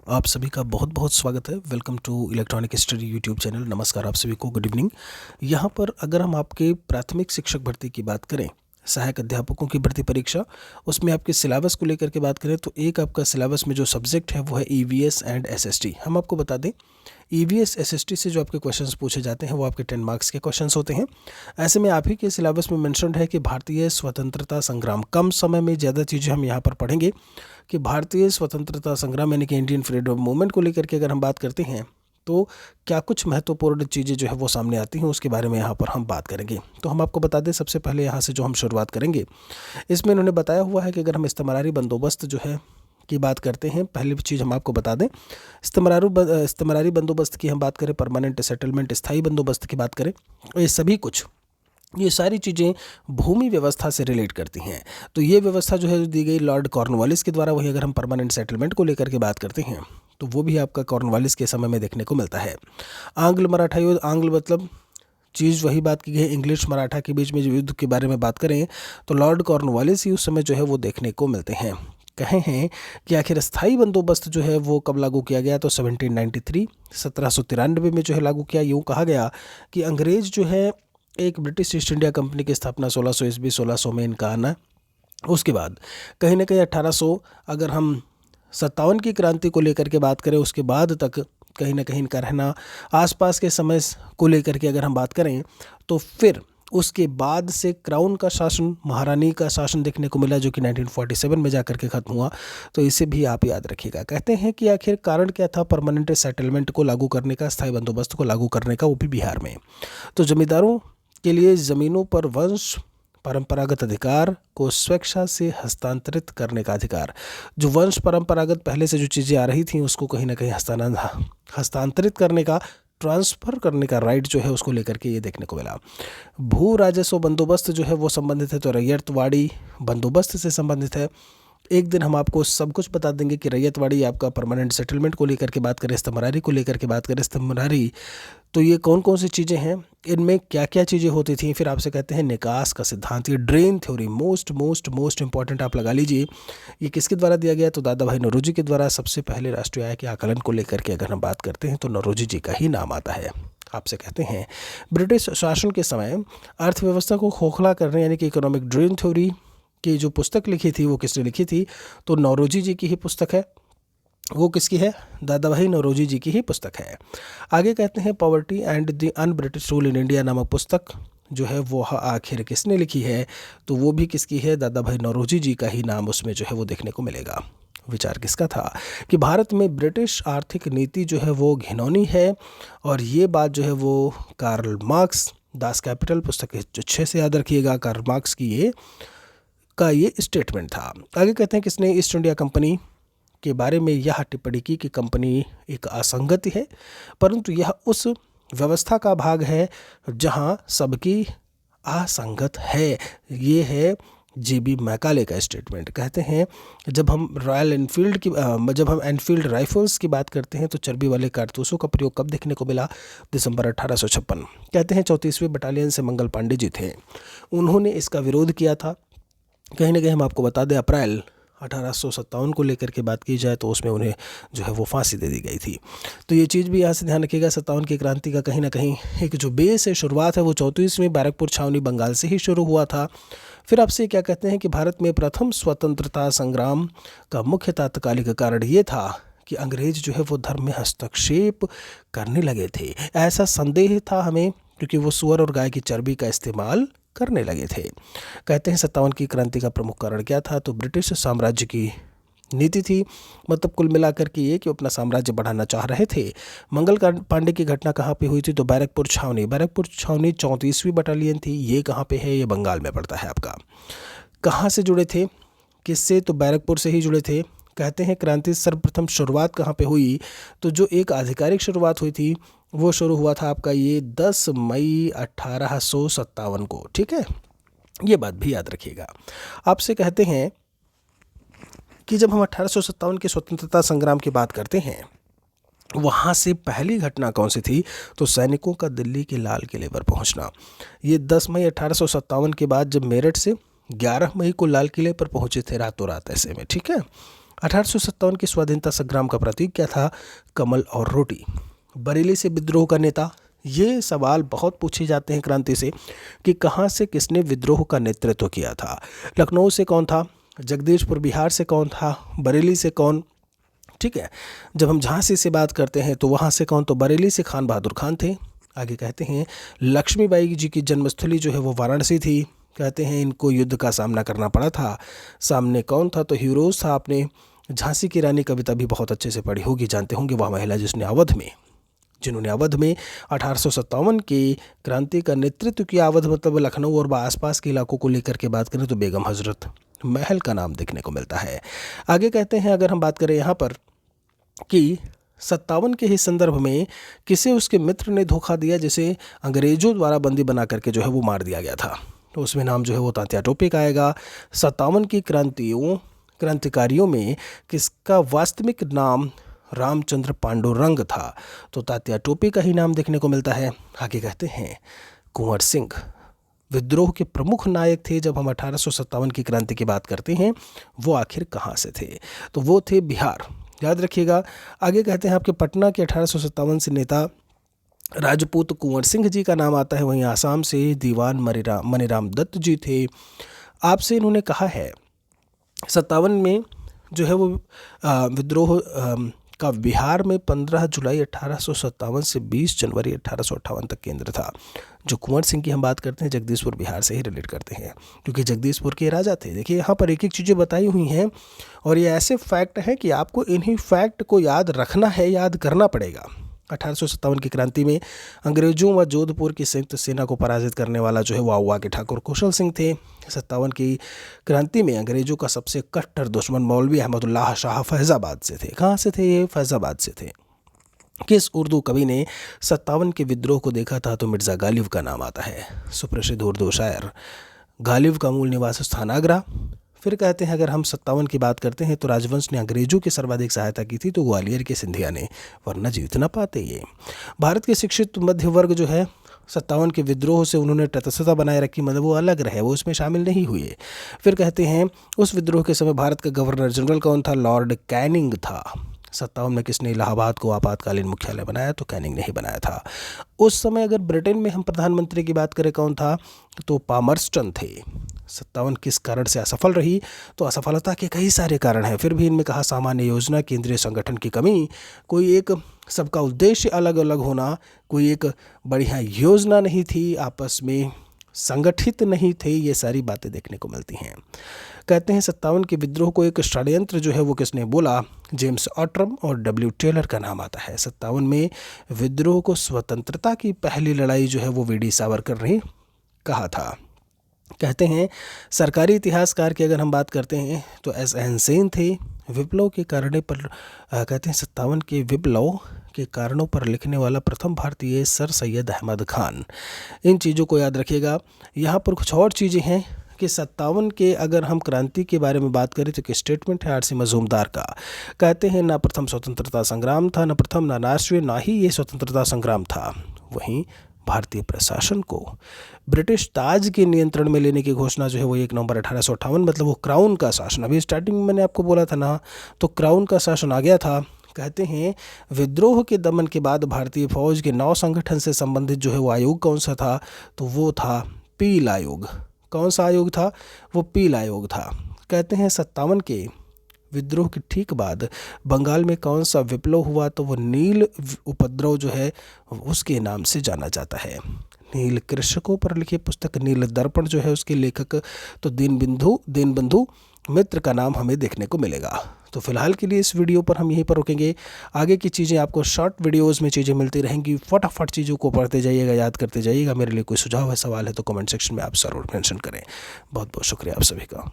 आप सभी का बहुत बहुत स्वागत है। Welcome to electronic study YouTube channel. नमस्कार आप सभी को, गुड इवनिंग। यहाँ पर अगर हम आपके प्राथमिक शिक्षक भर्ती की बात करें, सहायक अध्यापकों की भर्ती परीक्षा, उसमें आपके सिलेबस को लेकर के बात करें तो एक आपका सिलेबस में जो सब्जेक्ट है वो है ईवीएस एंड एसएसटी। हम आपको बता दें, ईवीएस एसएसटी से जो आपके क्वेश्चंस पूछे जाते हैं वो आपके 10 मार्क्स के क्वेश्चंस होते हैं। ऐसे में आप ही के सिलेबस में मेंशन्ड है कि भारतीय स्वतंत्रता संग्राम, कम समय में ज़्यादा चीज़ें हम यहाँ पर पढ़ेंगे कि भारतीय स्वतंत्रता संग्राम यानी कि इंडियन फ्रीडम मूवमेंट को लेकर के अगर हम बात करते हैं तो क्या कुछ महत्वपूर्ण चीज़ें जो है वो सामने आती हैं, उसके बारे में यहाँ पर हम बात करेंगे। तो हम आपको बता दें, सबसे पहले यहाँ से जो हम शुरुआत करेंगे, इसमें इन्होंने बताया हुआ है कि अगर हम इस्तेमारी बंदोबस्त जो है की बात करते हैं, पहली चीज़ हम आपको बता दें, इस्तेमारी बंदोबस्त की हम बात करें, परमानेंट सेटलमेंट स्थायी बंदोबस्त की बात करें, ये सारी चीज़ें भूमि व्यवस्था से रिलेट करती हैं। तो ये व्यवस्था जो है दी गई लॉर्ड कॉर्नवालिस के द्वारा। वही अगर हम परमानेंट सेटलमेंट को लेकर के बात करते हैं तो वो भी आपका कॉर्नवालिस के समय में देखने को मिलता है। आंग्ल मराठा युद्ध, आंग्ल मतलब चीज़ वही बात की गई है, इंग्लिश मराठा के बीच में जो युद्ध के बारे में बात करें तो लॉर्ड कॉर्नवालिस ही उस समय जो है वो देखने को मिलते हैं। कहे हैं कि आखिर स्थायी बंदोबस्त जो है वो कब लागू किया गया, तो 1793 1793 में जो है लागू किया। यूँ कहा गया कि अंग्रेज़ जो है एक ब्रिटिश ईस्ट इंडिया कंपनी की स्थापना 1600 ईस्वी 1600 में इनका आना, उसके बाद कहीं ना कहीं 1800, अगर हम 57 की क्रांति को लेकर के बात करें उसके बाद तक कहीं ना कहीं इनका रहना, आसपास के समय को लेकर के अगर हम बात करें तो फिर उसके बाद से क्राउन का शासन, महारानी का शासन देखने को मिला, जो कि 1947 में जाकर के ख़त्म हुआ। तो इसे भी आप याद रखिएगा। कहते हैं कि आखिर कारण क्या था परमानेंट सेटलमेंट को लागू करने का, स्थायी बंदोबस्त को लागू करने का, वो भी बिहार में। तो जमींदारों के लिए ज़मीनों पर वंश परंपरागत अधिकार को स्वेच्छा से हस्तांतरित करने का अधिकार। जो वंश परंपरागत पहले से जो चीज़ें आ रही थी उसको कहीं ना कहीं हस्तांतरित करने का, ट्रांसफ़र करने का राइट जो है उसको लेकर के ये देखने को मिला। भू राजस्व बंदोबस्त जो है वो संबंधित है, तो रैयतवाड़ी बंदोबस्त से संबंधित है। एक दिन हम आपको सब कुछ बता देंगे कि रैयतवाड़ी आपका परमानेंट सेटलमेंट को लेकर के बात करें, इस्तेमारी को लेकर के बात करें, इस्तेमारी तो ये कौन कौन सी चीज़ें हैं, इनमें क्या क्या चीज़ें होती थी। फिर आपसे कहते हैं निकास का सिद्धांत, ये drain theory, most most most important आप लगा लीजिए। ये किसके द्वारा दिया गया, तो दादा भाई नौरोजी के द्वारा। सबसे पहले राष्ट्रीय आय के आकलन को लेकर के अगर हम बात करते हैं तो नौरोजी जी का ही नाम आता है। आपसे कहते हैं ब्रिटिश शासन के समय अर्थव्यवस्था को खोखला करने यानी कि इकोनॉमिक ड्रेन थ्योरी की जो पुस्तक लिखी थी वो किसने लिखी थी, तो नौरोजी जी की ही पुस्तक है। वो किसकी है, दादा भाई नौरोजी जी की ही पुस्तक है। आगे कहते हैं poverty and the un British rule in India नामक पुस्तक जो है वो आखिर किसने लिखी है, तो वो भी किसकी है, दादा भाई नौरोजी जी का ही नाम उसमें जो है वो देखने को मिलेगा। विचार किसका था कि भारत में ब्रिटिश आर्थिक नीति जो है वो घिनौनी है, और ये बात जो है वो कार्ल मार्क्स, दास कैपिटल पुस्तक जो 6 से याद रखिएगा, कार्ल मार्क्स की ये स्टेटमेंट था। आगे कहते हैं किसने ईस्ट इंडिया कंपनी के बारे में यह टिप्पणी की कि कंपनी एक असंगति है, परंतु यह उस व्यवस्था का भाग है जहां सबकी असंगत है। ये है जीबी मैकाले का स्टेटमेंट। कहते हैं जब हम जब हम एनफील्ड राइफल्स की बात करते हैं तो चर्बी वाले कारतूसों का प्रयोग कब देखने को मिला, दिसंबर 1856। कहते हैं 34वीं बटालियन से मंगल पांडे जी थे, उन्होंने इसका विरोध किया था। कहीं ना कहीं हम आपको बता दें अप्रैल 1857 को लेकर के बात की जाए तो उसमें उन्हें जो है वो फांसी दे दी गई थी। तो ये चीज़ भी यहाँ से ध्यान रखिएगा। 57 की क्रांति का कहीं ना कहीं एक जो बेस है, शुरुआत है, वो 34वीं बैरकपुर छावनी बंगाल से ही शुरू हुआ था। फिर आपसे क्या कहते हैं कि भारत में प्रथम स्वतंत्रता संग्राम का मुख्य तात्कालिक कारण ये था कि अंग्रेज जो है वो धर्म में हस्तक्षेप करने लगे थे। ऐसा संदेह था हमें, क्योंकि वो सुअर और गाय की चर्बी का इस्तेमाल करने लगे थे। कहते हैं 57 की क्रांति का प्रमुख कारण क्या था, तो ब्रिटिश साम्राज्य की नीति थी। मतलब कुल मिलाकर के ये कि अपना साम्राज्य बढ़ाना चाह रहे थे। मंगल पांडे की घटना कहाँ पे हुई थी, तो बैरकपुर छावनी 34वीं बटालियन थी। ये कहाँ पे है, ये बंगाल में पड़ता है आपका। कहाँ से जुड़े थे, किससे, तो बैरकपुर से ही जुड़े थे। कहते हैं क्रांति सर्वप्रथम शुरुआत कहाँ पे हुई, तो जो एक आधिकारिक शुरुआत हुई थी वो शुरू हुआ था आपका ये 10 मई 1857 को। ठीक है, ये बात भी याद रखिएगा। आपसे कहते हैं कि जब हम 1857 के स्वतंत्रता संग्राम की बात करते हैं, वहाँ से पहली घटना कौन सी थी, तो सैनिकों का दिल्ली के लाल किले पर पहुँचना। ये 10 मई 1857 के बाद जब मेरठ से 11 मई को लाल किले पर पहुँचे थे रातों रात ऐसे में। ठीक है, 1857 के स्वाधीनता संग्राम का प्रतीक क्या था? कमल और रोटी। बरेली से विद्रोह का नेता, ये सवाल बहुत पूछे जाते हैं क्रांति से कि कहाँ से किसने विद्रोह का नेतृत्व किया था। लखनऊ से कौन था? जगदीशपुर बिहार से कौन था? बरेली से कौन? ठीक है। जब हम झांसी से बात करते हैं तो वहाँ से कौन? तो बरेली से खान बहादुर खान थे। आगे कहते हैं लक्ष्मीबाई जी की जन्मस्थली जो है वो वाराणसी थी। कहते हैं इनको युद्ध का सामना करना पड़ा था। सामने कौन था? तो हीरोज था। आपने झांसी की रानी कविता भी बहुत अच्छे से पढ़ी होगी, जानते होंगे। वह महिला जिन्होंने अवध में 1857 की क्रांति का नेतृत्व किया। अवध मतलब लखनऊ और आसपास के इलाकों को लेकर के बात करें तो बेगम हजरत महल का नाम देखने को मिलता है। आगे कहते हैं अगर हम बात करें यहाँ पर कि 57 के ही संदर्भ में किसे उसके मित्र ने धोखा दिया, जिसे अंग्रेजों द्वारा बंदी बना करके जो है वो मार दिया गया था, तो उसमें नाम जो है वो तात्या टोपे का आएगा। 57 की क्रांतिकारियों में किसका वास्तविक नाम रामचंद्र पांडुरंग था, तो तात्या टोपे का ही नाम देखने को मिलता है। आगे कहते हैं कुंवर सिंह विद्रोह के प्रमुख नायक थे। जब हम 1857 की क्रांति की बात करते हैं वो आखिर कहाँ से थे? तो वो थे बिहार, याद रखिएगा। आगे कहते हैं आपके पटना के 1857 से नेता राजपूत कुंवर सिंह जी का नाम आता है। वहीं आसाम से दीवान मनीराम दत्त जी थे। आपसे इन्होंने कहा है 57 में जो है वो विद्रोह का बिहार में 15 जुलाई 1857 से 20 जनवरी 1858 तक केंद्र था। जो कुंवर सिंह की हम बात करते हैं जगदीशपुर बिहार से ही रिलेट करते हैं, क्योंकि जगदीशपुर के राजा थे। देखिए यहाँ पर एक एक चीज़ें बताई हुई हैं और ये ऐसे फैक्ट हैं कि आपको इन्हीं फैक्ट को याद रखना है, याद करना पड़ेगा। 1857 की क्रांति में अंग्रेजों व जोधपुर की संयुक्त सेना को पराजित करने वाला जो है वो आउवा के ठाकुर कुशल सिंह थे। 57 की क्रांति में अंग्रेजों का सबसे कट्टर दुश्मन मौलवी अहमदुल्लाह शाह फैज़ाबाद से थे। कहाँ से थे ये? फैज़ाबाद से थे। किस उर्दू कवि ने 57 के विद्रोह को देखा था? तो मिर्ज़ा गालिब का नाम आता है, सुप्रसिद्ध उर्दू शायर। गालिब का मूल निवास स्थान आगरा। फिर कहते हैं अगर हम 57 की बात करते हैं तो राजवंश ने अंग्रेजों की सर्वाधिक सहायता की थी, तो ग्वालियर के सिंधिया ने, वरना जीत ना पाते ये। भारत के शिक्षित मध्य वर्ग जो है 57 के विद्रोह से उन्होंने तटस्थता बनाए रखी, मतलब वो अलग रहे, वो उसमें शामिल नहीं हुए। फिर कहते हैं उस विद्रोह के समय भारत का गवर्नर जनरल कौन था? लॉर्ड कैनिंग था। 57 में किसने इलाहाबाद को आपातकालीन मुख्यालय बनाया? तो कैनिंग ने ही बनाया था। उस समय अगर ब्रिटेन में हम प्रधानमंत्री की बात करें कौन था? तो पामर्स्टन थे। 57 किस कारण से असफल रही? तो असफलता के कई सारे कारण हैं, फिर भी इनमें कहा सामान्य योजना, केंद्रीय संगठन की कमी, कोई एक सबका उद्देश्य अलग अलग होना, कोई एक बढ़िया योजना नहीं थी, आपस में संगठित नहीं थे, ये सारी बातें देखने को मिलती हैं। कहते हैं 57 के विद्रोह को एक षड्यंत्र जो है वो किसने बोला? जेम्स ऑट्रम और डब्ल्यू टेलर का नाम आता है। 57 में विद्रोह को स्वतंत्रता की पहली लड़ाई जो है वो वीडी सावरकर ने कहा था। कहते हैं सरकारी इतिहासकार की अगर हम बात करते हैं तो एस एन सेन थे। विप्लव के कारणों पर कहते हैं 57 के विप्लव के कारणों पर लिखने वाला प्रथम भारतीय सर सैयद अहमद खान। इन चीज़ों को याद रखिएगा। यहाँ पर कुछ और चीज़ें हैं कि 57 के अगर हम क्रांति के बारे में बात करें तो एक स्टेटमेंट है आर.सी. मजूमदार का। कहते हैं ना प्रथम स्वतंत्रता संग्राम था, ना प्रथम, ना राष्ट्रीय, ना ही ये स्वतंत्रता संग्राम था। वहीं भारतीय प्रशासन को ब्रिटिश ताज के नियंत्रण में लेने की घोषणा जो है वो 1 नवंबर 1858, मतलब वो क्राउन का शासन, अभी स्टार्टिंग में मैंने आपको बोला था ना, तो क्राउन का शासन आ गया था। कहते हैं विद्रोह के दमन के बाद भारतीय फौज के नौ संगठन से संबंधित जो है वो आयोग कौन सा था? तो वो था पील आयोग। कौन सा आयोग था? वो पील आयोग था। कहते हैं 57 के विद्रोह के ठीक बाद बंगाल में कौन सा विप्लव हुआ? तो वो नील उपद्रव जो है उसके नाम से जाना जाता है। नील कृषकों पर लिखी पुस्तक नील दर्पण जो है उसके लेखक तो दीनबंधु मित्र का नाम हमें देखने को मिलेगा। तो फिलहाल के लिए इस वीडियो पर हम यहीं पर रुकेंगे। आगे की चीज़ें आपको शॉर्ट वीडियोस में चीज़ें मिलती रहेंगी। फटाफट चीज़ों को पढ़ते जाइएगा, याद करते जाइएगा। मेरे लिए कोई सुझाव है, सवाल है तो कमेंट सेक्शन में आप ज़रूर मेंशन करें। बहुत बहुत शुक्रिया आप सभी का।